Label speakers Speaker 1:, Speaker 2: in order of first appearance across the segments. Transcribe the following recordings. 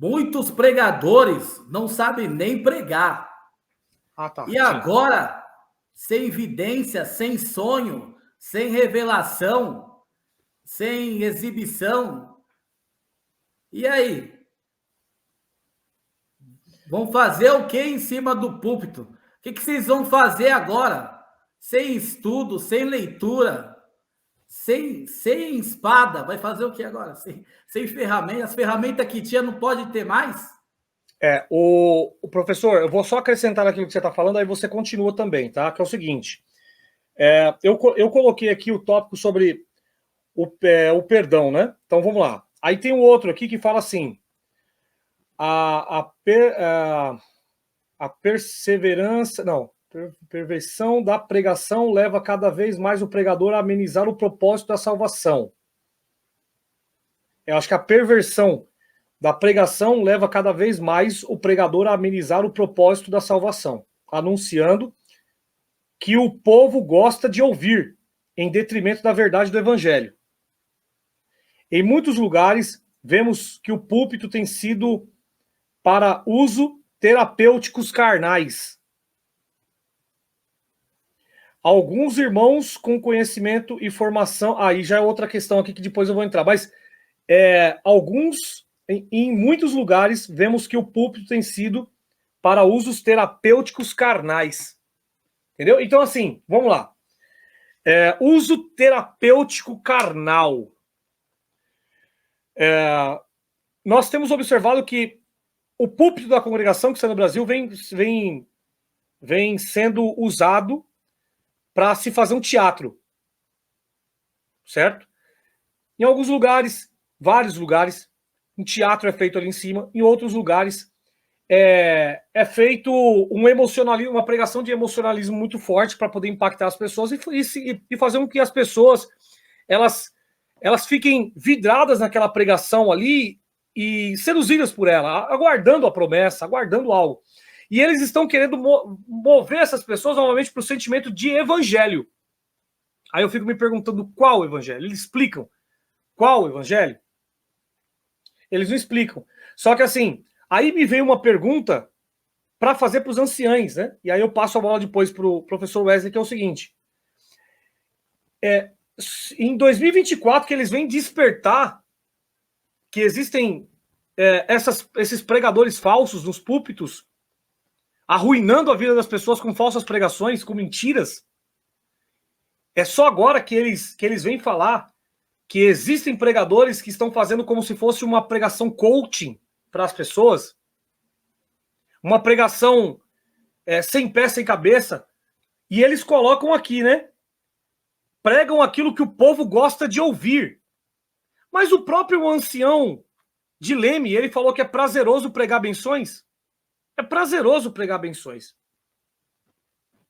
Speaker 1: muitos pregadores não sabem nem pregar.
Speaker 2: Ah, tá.
Speaker 1: E agora, sem evidência, sem sonho, sem revelação, sem exibição. E aí? Vão fazer o que em cima do púlpito? O que vocês vão fazer agora? Sem estudo, sem leitura, sem espada. Vai fazer o que agora? Sem ferramenta. As ferramentas que tinha não pode ter mais?
Speaker 2: O professor, eu vou só acrescentar aquilo que você está falando, aí você continua também, tá? Que é o seguinte. Eu coloquei aqui o tópico sobre o perdão, né? Então vamos lá. Aí tem um outro aqui que fala assim: a perseverança, não, perversão da pregação leva cada vez mais o pregador a amenizar o propósito da salvação. Eu acho que a perversão da pregação leva cada vez mais o pregador a amenizar o propósito da salvação, anunciando que o povo gosta de ouvir, em detrimento da verdade do evangelho. Em muitos lugares, vemos que o púlpito tem sido para uso terapêuticos carnais. Alguns irmãos com conhecimento e formação... Aí já é outra questão aqui que depois eu vou entrar. Mas em muitos lugares, vemos que o púlpito tem sido para usos terapêuticos carnais. Entendeu? Então, assim, vamos lá. Uso terapêutico carnal. Nós temos observado que o púlpito da congregação que está no Brasil vem sendo usado para se fazer um teatro. Certo? Em alguns lugares, vários lugares, um teatro é feito ali em cima. Em outros lugares, é feito um emocionalismo, uma pregação de emocionalismo muito forte para poder impactar as pessoas e fazer com que as pessoas elas fiquem vidradas naquela pregação ali e seduzidas por ela, aguardando a promessa, aguardando algo. E eles estão querendo mover essas pessoas novamente para o sentimento de evangelho. Aí eu fico me perguntando qual evangelho? Eles explicam qual evangelho? Eles não explicam. Só que assim, aí me veio uma pergunta para fazer para os anciães, né? E aí eu passo a bola depois para o professor Wesley, que é o seguinte. Em 2024 que eles vêm despertar que existem esses pregadores falsos nos púlpitos, arruinando a vida das pessoas com falsas pregações, com mentiras. É só agora que eles vêm falar que existem pregadores que estão fazendo como se fosse uma pregação coaching para as pessoas. Uma pregação sem pé, sem cabeça. E eles colocam aqui, né? Pregam aquilo que o povo gosta de ouvir. Mas o próprio ancião de Leme, ele falou que é prazeroso pregar benções. É prazeroso pregar benções.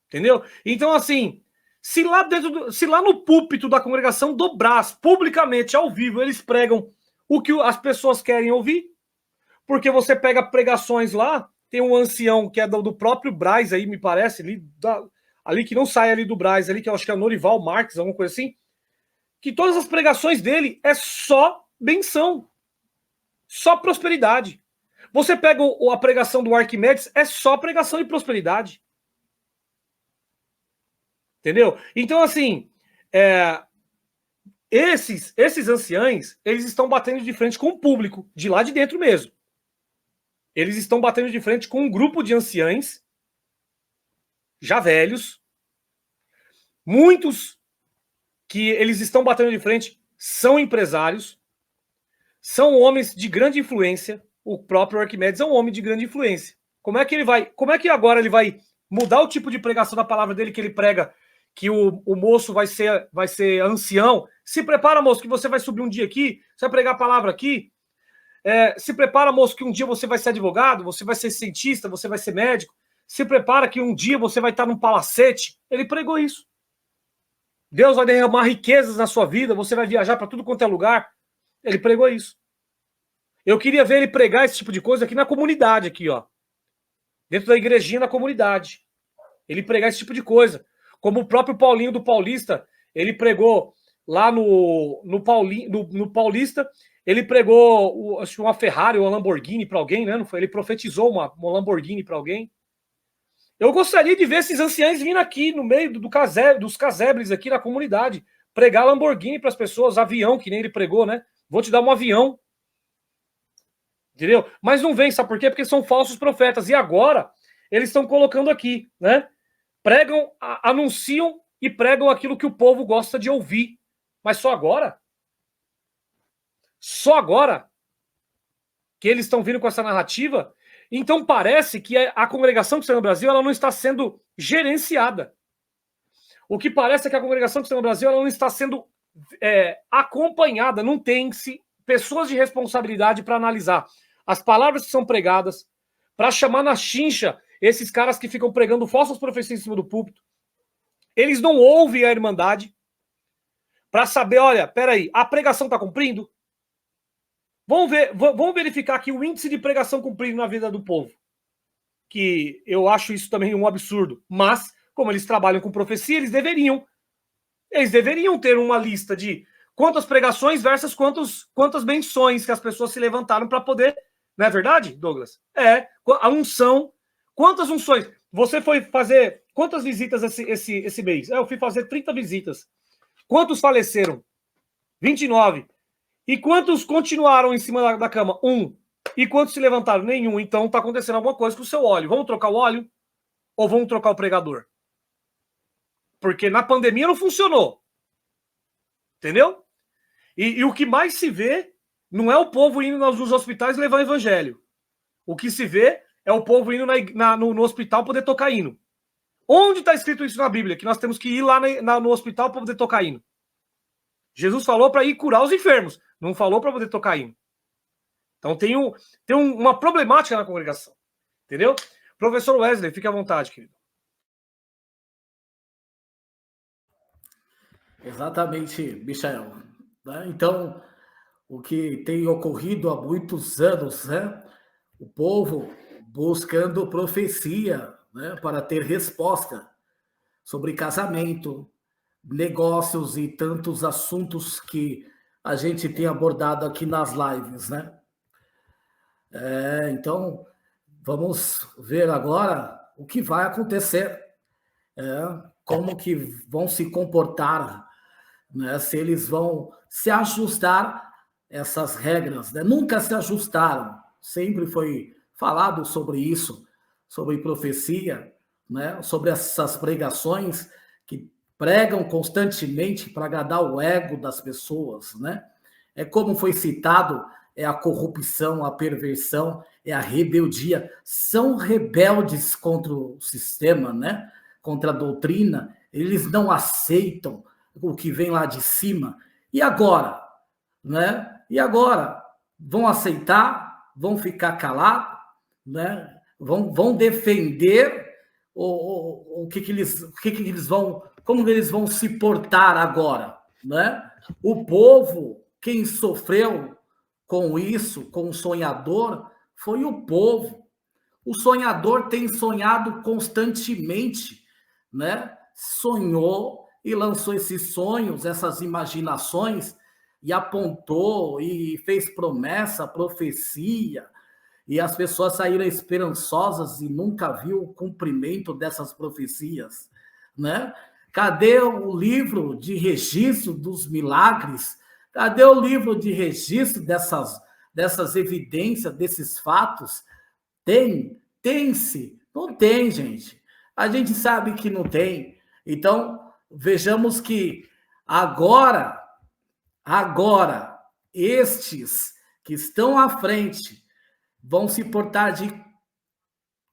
Speaker 2: Entendeu? Então, assim, se lá no púlpito da congregação do Brás, publicamente, ao vivo, eles pregam o que as pessoas querem ouvir, porque você pega pregações lá, tem um ancião que é do próprio Brás aí, me parece, ali que não sai ali do Brás, ali que eu acho que é Norival Marques, alguma coisa assim, que todas as pregações dele é só benção, só prosperidade. Você pega a pregação do Arquimedes, é só pregação de prosperidade. Entendeu? Então, assim, esses anciães, eles estão batendo de frente com o público, de lá de dentro mesmo. Eles estão batendo de frente com um grupo de anciães, já velhos. Muitos que eles estão batendo de frente são empresários, são homens de grande influência. O próprio Arquimedes é um homem de grande influência. Como é que agora ele vai mudar o tipo de pregação da palavra dele que ele prega, que o moço vai ser ancião? Se prepara, moço, que você vai subir um dia aqui, você vai pregar a palavra aqui. Se prepara, moço, que um dia você vai ser advogado, você vai ser cientista, você vai ser médico. Se prepara que um dia você vai estar num palacete. Ele pregou isso. Deus vai derramar riquezas na sua vida, você vai viajar para tudo quanto é lugar. Ele pregou isso. Eu queria ver ele pregar esse tipo de coisa aqui na comunidade, aqui, ó. Dentro da igrejinha, na comunidade. Ele pregar esse tipo de coisa. Como o próprio Paulinho do Paulista, ele pregou lá no Paulista, Ele pregou, acho que uma Ferrari ou uma Lamborghini para alguém, né? Não foi? Ele profetizou uma Lamborghini para alguém. Eu gostaria de ver esses anciãos vindo aqui no meio dos casebres aqui na comunidade, pregar Lamborghini para as pessoas, avião, que nem ele pregou, né? Vou te dar um avião. Entendeu? Mas não vem, sabe por quê? Porque são falsos profetas. E agora, eles estão colocando aqui, né? Pregam, anunciam e pregam aquilo que o povo gosta de ouvir. Mas só agora? Só agora que eles estão vindo com essa narrativa? Então parece que a congregação cristã no Brasil ela não está sendo gerenciada. O que parece é que a congregação cristã no Brasil ela não está sendo acompanhada, não tem-se pessoas de responsabilidade para analisar as palavras que são pregadas, para chamar na chincha esses caras que ficam pregando falsas profecias em cima do púlpito. Eles não ouvem a Irmandade para saber, olha, peraí, a pregação está cumprindo? Vamos verificar aqui o índice de pregação cumprido na vida do povo. Que eu acho isso também um absurdo. Mas, como eles trabalham com profecia, eles deveriam ter uma lista de quantas pregações versus quantas benções que as pessoas se levantaram para poder... Não é verdade, Douglas? A unção. Quantas unções? Você foi fazer quantas visitas esse mês? Eu fui fazer 30 visitas. Quantos faleceram? 29. E quantos continuaram em cima da cama? 1. E quantos se levantaram? Nenhum. Então está acontecendo alguma coisa com o seu óleo. Vamos trocar o óleo? Ou vamos trocar o pregador? Porque na pandemia não funcionou. Entendeu? E o que mais se vê não é o povo indo nos hospitais levar o evangelho. O que se vê é o povo indo no hospital poder tocar hino. Onde está escrito isso na Bíblia? Que nós temos que ir lá no hospital para poder tocar hino. Jesus falou para ir curar os enfermos. Não falou para poder tocar hino. Então tem uma problemática na congregação. Entendeu? Professor Wesley, fique à vontade, querido.
Speaker 1: Exatamente, Michael. Então, o que tem ocorrido há muitos anos, né? O povo buscando profecia, né? Para ter resposta sobre casamento, negócios e tantos assuntos que a gente tem abordado aqui nas lives, né? Então, vamos ver agora o que vai acontecer, como que vão se comportar, né? Se eles vão se ajustar essas regras, né? Nunca se ajustaram, sempre foi falado sobre isso, sobre profecia, né? Sobre essas pregações que pregam constantemente para agradar o ego das pessoas, né? É como foi citado, é a corrupção, a perversão, é a rebeldia. São rebeldes contra o sistema, né? Contra a doutrina. Eles não aceitam o que vem lá de cima. E agora? Né? E agora? Vão aceitar? Vão ficar calados? Né? Vão defender o que eles vão... Como eles vão se portar agora? Né? O povo, quem sofreu com isso, com o sonhador, foi o povo. O sonhador tem sonhado constantemente, né? Sonhou e lançou esses sonhos, essas imaginações, e apontou e fez promessa, profecia, e as pessoas saíram esperançosas e nunca viu o cumprimento dessas profecias, né? Cadê o livro de registro dos milagres? Cadê o livro de registro dessas evidências, desses fatos? Tem-se? Não tem, gente. A gente sabe que não tem. Então, vejamos que agora, estes que estão à frente vão se portar de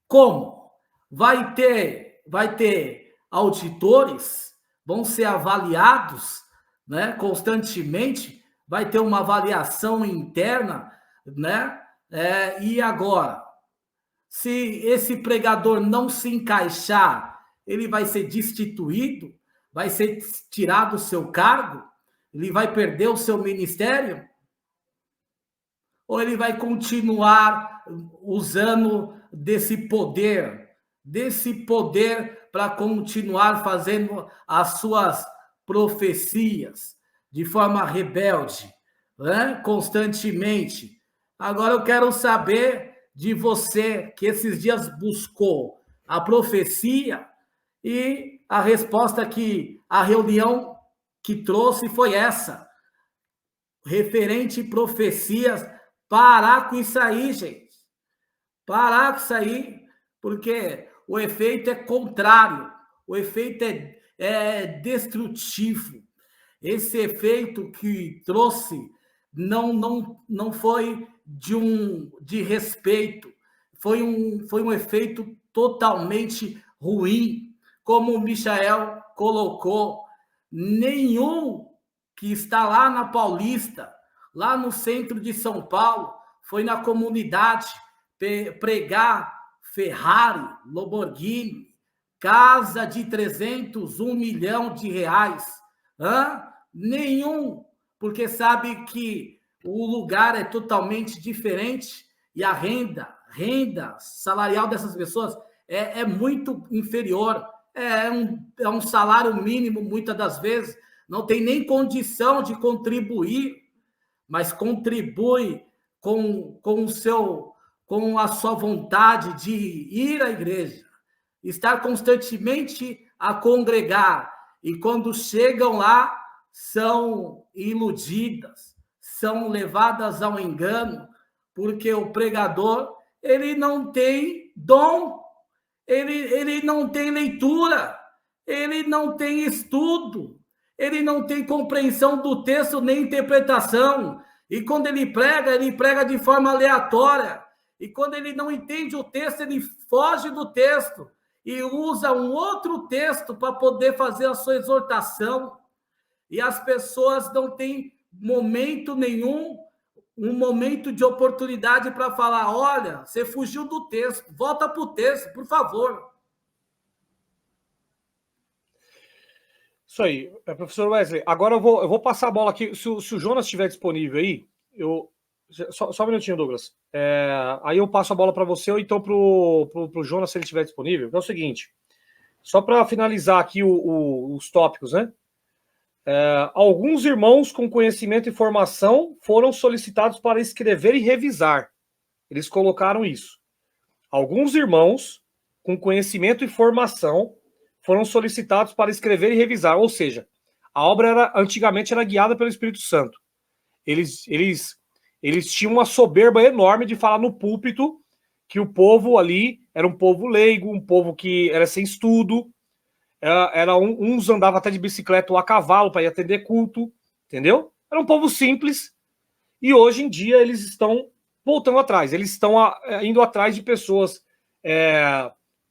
Speaker 1: como? Vai ter auditores, vão ser avaliados, né, constantemente, vai ter uma avaliação interna, né? E agora? Se esse pregador não se encaixar, ele vai ser destituído, vai ser tirado do seu cargo, ele vai perder o seu ministério? Ou ele vai continuar usando desse poder para continuar fazendo as suas profecias de forma rebelde, né, constantemente. Agora eu quero saber de você, que esses dias buscou a profecia, e a resposta que a reunião que trouxe foi essa, referente profecias. Parar com isso aí, gente. Parar com isso aí, porque o efeito é contrário, o efeito é destrutivo. Esse efeito que trouxe não foi de respeito, foi um efeito totalmente ruim, como o Michael colocou. Nenhum que está lá na Paulista, lá no centro de São Paulo, foi na comunidade pregar Ferrari, Lamborghini, casa de 300, 1 milhão de reais. Nenhum, porque sabe que o lugar é totalmente diferente e a renda salarial dessas pessoas é muito inferior. É um salário mínimo, muitas das vezes, não tem nem condição de contribuir, mas contribui com a sua vontade de ir à igreja, estar constantemente a congregar, e quando chegam lá, são iludidas, são levadas ao engano, porque o pregador, ele não tem dom, ele não tem leitura, ele não tem estudo, ele não tem compreensão do texto nem interpretação. E quando ele prega de forma aleatória. E quando ele não entende o texto, ele foge do texto e usa um outro texto para poder fazer a sua exortação. E as pessoas não têm momento nenhum, um momento de oportunidade para falar: olha, você fugiu do texto, volta para o texto, por favor.
Speaker 2: Isso aí, professor Wesley. Agora eu vou passar a bola aqui. Se o Jonas estiver disponível aí, só um minutinho, Douglas. Aí eu passo a bola para você ou então para o Jonas, se ele estiver disponível. É o seguinte, só para finalizar aqui os tópicos, né? Alguns irmãos com conhecimento e formação foram solicitados para escrever e revisar. Eles colocaram isso. Alguns irmãos com conhecimento e formação foram solicitados para escrever e revisar. Ou seja, a obra antigamente era guiada pelo Espírito Santo. Eles tinham uma soberba enorme de falar no púlpito que o povo ali era um povo leigo, um povo que era sem estudo. Uns andavam até de bicicleta ou a cavalo para ir atender culto, entendeu? Era um povo simples. E hoje em dia eles estão voltando atrás. Eles estão indo atrás de pessoas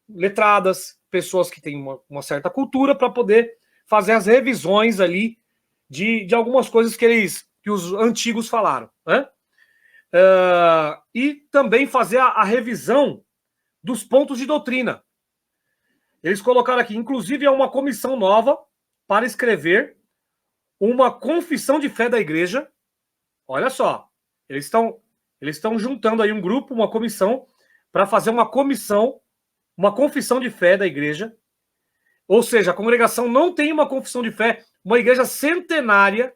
Speaker 2: letradas, pessoas que têm uma certa cultura, para poder fazer as revisões ali de algumas coisas que os antigos falaram, né? E também fazer a revisão dos pontos de doutrina. Eles colocaram aqui, inclusive, uma comissão nova para escrever uma confissão de fé da igreja. Olha só, eles estão juntando aí um grupo, uma comissão, para fazer uma confissão de fé da igreja. Ou seja, a congregação não tem uma confissão de fé, uma igreja centenária,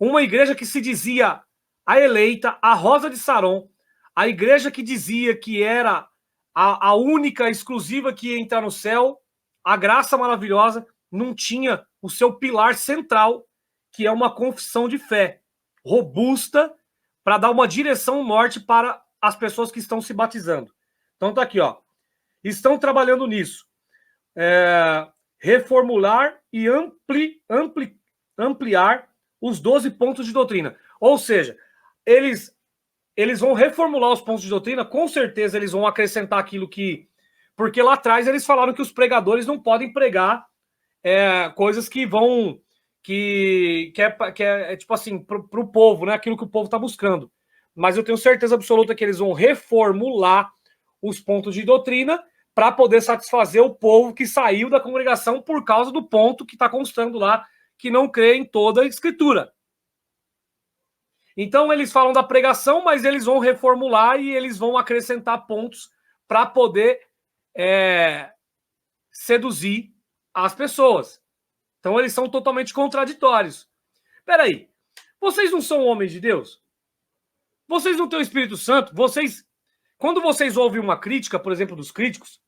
Speaker 2: uma igreja que se dizia a eleita, a Rosa de Saron, a igreja que dizia que era a única, exclusiva que ia entrar no céu, a graça maravilhosa, não tinha o seu pilar central, que é uma confissão de fé robusta, para dar uma direção norte para as pessoas que estão se batizando. Então tá aqui, ó. Estão trabalhando nisso. Reformular e ampliar os 12 pontos de doutrina. Ou seja, eles vão reformular os pontos de doutrina, com certeza eles vão acrescentar aquilo que... Porque lá atrás eles falaram que os pregadores não podem pregar coisas que vão... que é tipo assim, para o povo, né? Aquilo que o povo está buscando. Mas eu tenho certeza absoluta que eles vão reformular os pontos de doutrina para poder satisfazer o povo que saiu da congregação por causa do ponto que está constando lá, que não crê em toda a escritura. Então eles falam da pregação, mas eles vão reformular e eles vão acrescentar pontos para poder seduzir as pessoas. Então eles são totalmente contraditórios. Espera aí, Vocês não são homens de Deus? Vocês não têm o Espírito Santo? Quando vocês ouvem uma crítica, por exemplo, dos críticos,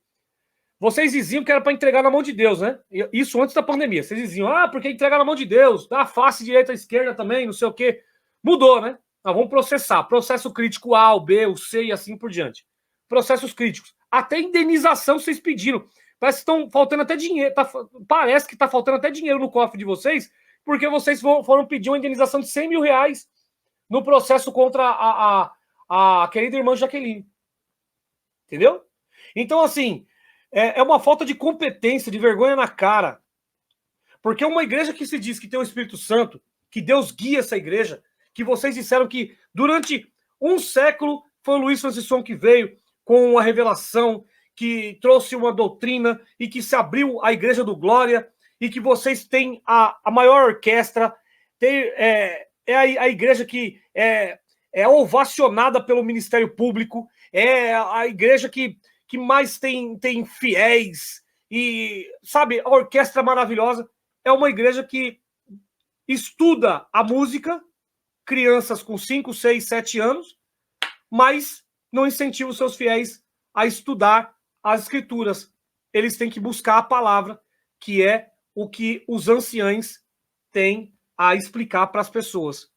Speaker 2: vocês diziam que era para entregar na mão de Deus, né? Isso antes da pandemia. Vocês diziam, porque entregar na mão de Deus, dá a face direita, esquerda também, não sei o quê. Mudou, né? Vamos processar. Processo crítico A, o B, o C e assim por diante. Processos críticos. Até indenização vocês pediram. Parece que estão faltando até dinheiro. Parece que está faltando até dinheiro no cofre de vocês, porque vocês foram pedir uma indenização de 100 mil reais no processo contra a querida irmã Jaqueline. Entendeu? Então, assim, é uma falta de competência, de vergonha na cara. Porque uma igreja que se diz que tem o Espírito Santo, que Deus guia essa igreja, que vocês disseram que durante um século foi o Luiz Francisco que veio com a revelação, que trouxe uma doutrina e que se abriu a Igreja do Glória e que vocês têm a maior orquestra, a igreja que é ovacionada pelo Ministério Público, é a igreja que mais tem fiéis e, sabe, a orquestra maravilhosa. É uma igreja que estuda a música, crianças com 5, 6, 7 anos, mas não incentiva os seus fiéis a estudar as escrituras. Eles têm que buscar a palavra, que é o que os anciães têm a explicar para as pessoas.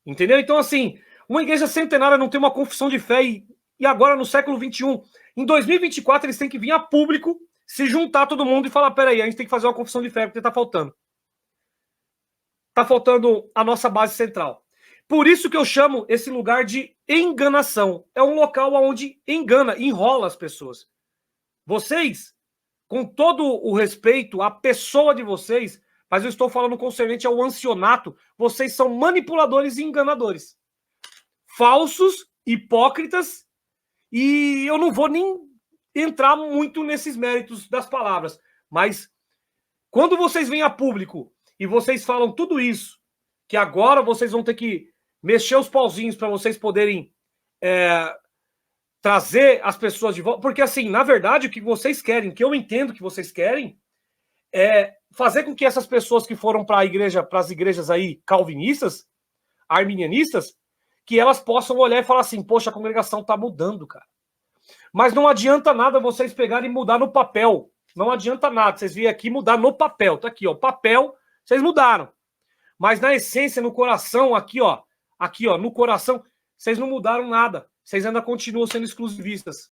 Speaker 2: Entendeu? Então, assim, uma igreja centenária não tem uma confissão de fé e agora no século XXI, em 2024, eles têm que vir a público, se juntar todo mundo e falar, peraí, a gente tem que fazer uma confissão de fé, porque está faltando. Está faltando a nossa base central. Por isso que eu chamo esse lugar de enganação. É um local onde engana, enrola as pessoas. Vocês, com todo o respeito à pessoa de vocês, mas eu estou falando concernente ao ancianato, vocês são manipuladores e enganadores. Falsos, hipócritas, e eu não vou nem entrar muito nesses méritos das palavras, mas quando vocês vêm a público e vocês falam tudo isso, que agora vocês vão ter que mexer os pauzinhos para vocês poderem trazer as pessoas de volta, porque assim, na verdade, o que vocês querem, que eu entendo que vocês querem, é fazer com que essas pessoas que foram para as igrejas aí calvinistas, arminianistas, que elas possam olhar e falar assim, poxa, a congregação está mudando, cara. Mas não adianta nada vocês pegarem e mudar no papel. Não adianta nada. Vocês virem aqui mudar no papel. Tá aqui, ó. Papel, vocês mudaram. Mas na essência, no coração, aqui, ó, no coração, vocês não mudaram nada. Vocês ainda continuam sendo exclusivistas.